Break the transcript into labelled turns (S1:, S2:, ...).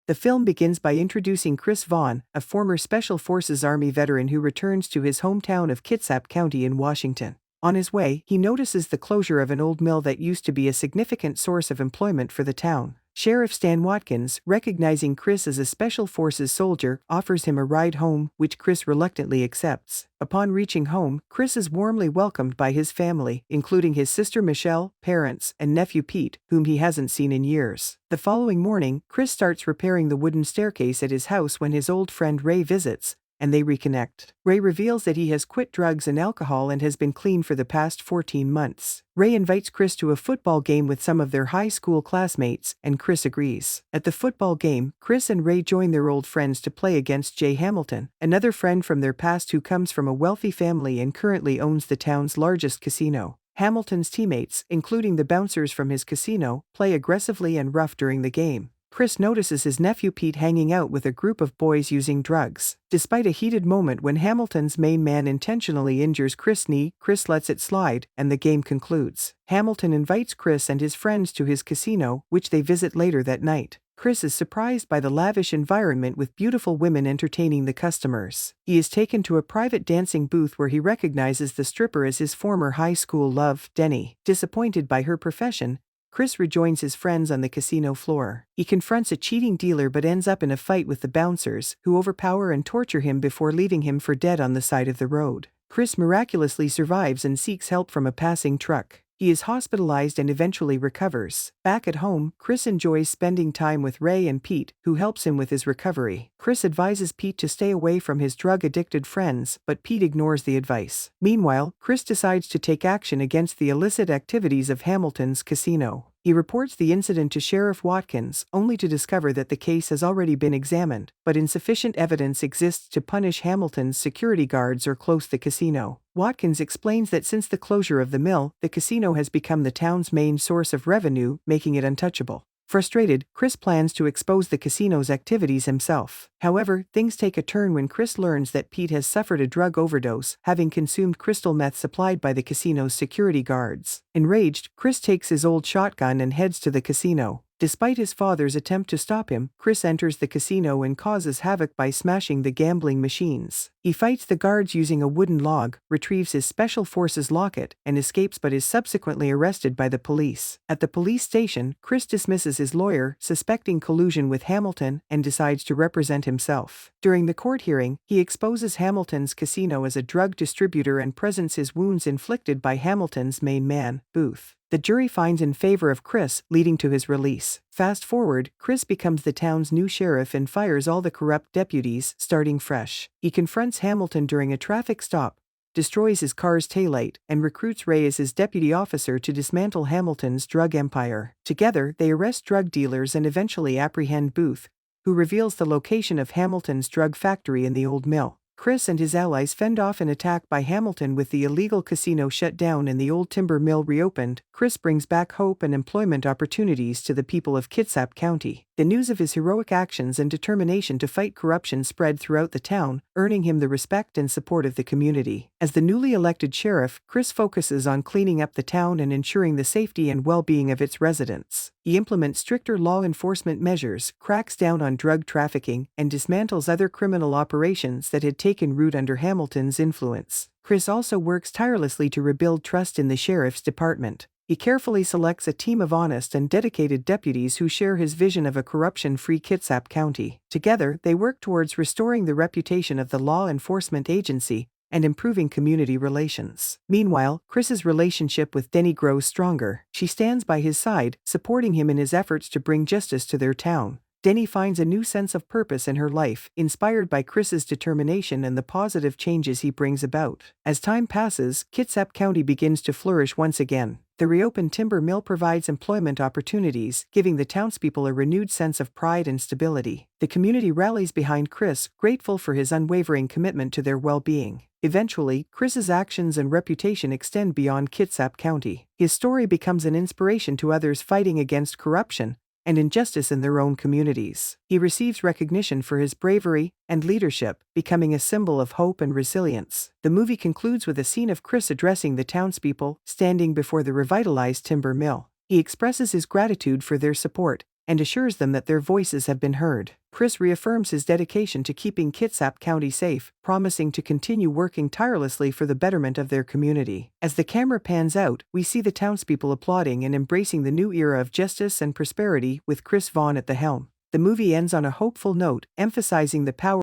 S1: The film begins by introducing Chris Vaughn, a former Special Forces Army veteran who returns to his hometown of Kitsap County in Washington. On his way, he notices the closure of an old mill that used to be a significant source of employment for the town. Sheriff Stan Watkins, recognizing Chris as a Special Forces soldier, offers him a ride home, which Chris reluctantly accepts. Upon reaching home, Chris is warmly welcomed by his family, including his sister Michelle, parents, and nephew Pete, whom he hasn't seen in years. The following morning, Chris starts repairing the wooden staircase at his house when his old friend Ray visits, and they reconnect. Ray reveals that he has quit drugs and alcohol and has been clean for the past 14 months. Ray invites Chris to a football game with some of their high school classmates, and Chris agrees. At the football game, Chris and Ray join their old friends to play against Jay Hamilton, another friend from their past who comes from a wealthy family and currently owns the town's largest casino. Hamilton's teammates, including the bouncers from his casino, play aggressively and rough during the game. Chris notices his nephew Pete hanging out with a group of boys using drugs. Despite a heated moment when Hamilton's main man intentionally injures Chris' knee, Chris lets it slide, and the game concludes. Hamilton invites Chris and his friends to his casino, which they visit later that night. Chris is surprised by the lavish environment with beautiful women entertaining the customers. He is taken to a private dancing booth where he recognizes the stripper as his former high school love, Denny. Disappointed by her profession, Chris rejoins his friends on the casino floor. He confronts a cheating dealer but ends up in a fight with the bouncers, who overpower and torture him before leaving him for dead on the side of the road. Chris miraculously survives and seeks help from a passing truck. He is hospitalized and eventually recovers. Back at home, Chris enjoys spending time with Ray and Pete, who helps him with his recovery. Chris advises Pete to stay away from his drug-addicted friends, but Pete ignores the advice. Meanwhile, Chris decides to take action against the illicit activities of Hamilton's casino. He reports the incident to Sheriff Watkins, only to discover that the case has already been examined, but insufficient evidence exists to punish Hamilton's security guards or close the casino. Watkins explains that since the closure of the mill, the casino has become the town's main source of revenue, making it untouchable. Frustrated, Chris plans to expose the casino's activities himself. However, things take a turn when Chris learns that Pete has suffered a drug overdose, having consumed crystal meth supplied by the casino's security guards. Enraged, Chris takes his old shotgun and heads to the casino. Despite his father's attempt to stop him, Chris enters the casino and causes havoc by smashing the gambling machines. He fights the guards using a wooden log, retrieves his Special Forces locket, and escapes but is subsequently arrested by the police. At the police station, Chris dismisses his lawyer, suspecting collusion with Hamilton, and decides to represent himself. During the court hearing, he exposes Hamilton's casino as a drug distributor and presents his wounds inflicted by Hamilton's main man, Booth. The jury finds in favor of Chris, leading to his release. Fast forward, Chris becomes the town's new sheriff and fires all the corrupt deputies, starting fresh. He confronts Hamilton during a traffic stop, destroys his car's taillight, and recruits Ray as his deputy officer to dismantle Hamilton's drug empire. Together, they arrest drug dealers and eventually apprehend Booth, who reveals the location of Hamilton's drug factory in the old mill. Chris and his allies fend off an attack by Hamilton with the illegal casino shut down and the old timber mill reopened. Chris brings back hope and employment opportunities to the people of Kitsap County. The news of his heroic actions and determination to fight corruption spread throughout the town, earning him the respect and support of the community. As the newly elected sheriff, Chris focuses on cleaning up the town and ensuring the safety and well-being of its residents. He implements stricter law enforcement measures, cracks down on drug trafficking, and dismantles other criminal operations that had taken root under Hamilton's influence. Chris also works tirelessly to rebuild trust in the sheriff's department. He carefully selects a team of honest and dedicated deputies who share his vision of a corruption-free Kitsap County. Together, they work towards restoring the reputation of the law enforcement agency and improving community relations. Meanwhile, Chris's relationship with Denny grows stronger. She stands by his side, supporting him in his efforts to bring justice to their town. Denny finds a new sense of purpose in her life, inspired by Chris's determination and the positive changes he brings about. As time passes, Kitsap County begins to flourish once again. The reopened timber mill provides employment opportunities, giving the townspeople a renewed sense of pride and stability. The community rallies behind Chris, grateful for his unwavering commitment to their well-being. Eventually, Chris's actions and reputation extend beyond Kitsap County. His story becomes an inspiration to others fighting against corruption and injustice in their own communities. He receives recognition for his bravery and leadership, becoming a symbol of hope and resilience. The movie concludes with a scene of Chris addressing the townspeople, standing before the revitalized timber mill. He expresses his gratitude for their support and assures them that their voices have been heard. Chris reaffirms his dedication to keeping Kitsap County safe, promising to continue working tirelessly for the betterment of their community. As the camera pans out, we see the townspeople applauding and embracing the new era of justice and prosperity with Chris Vaughn at the helm. The movie ends on a hopeful note, emphasizing the power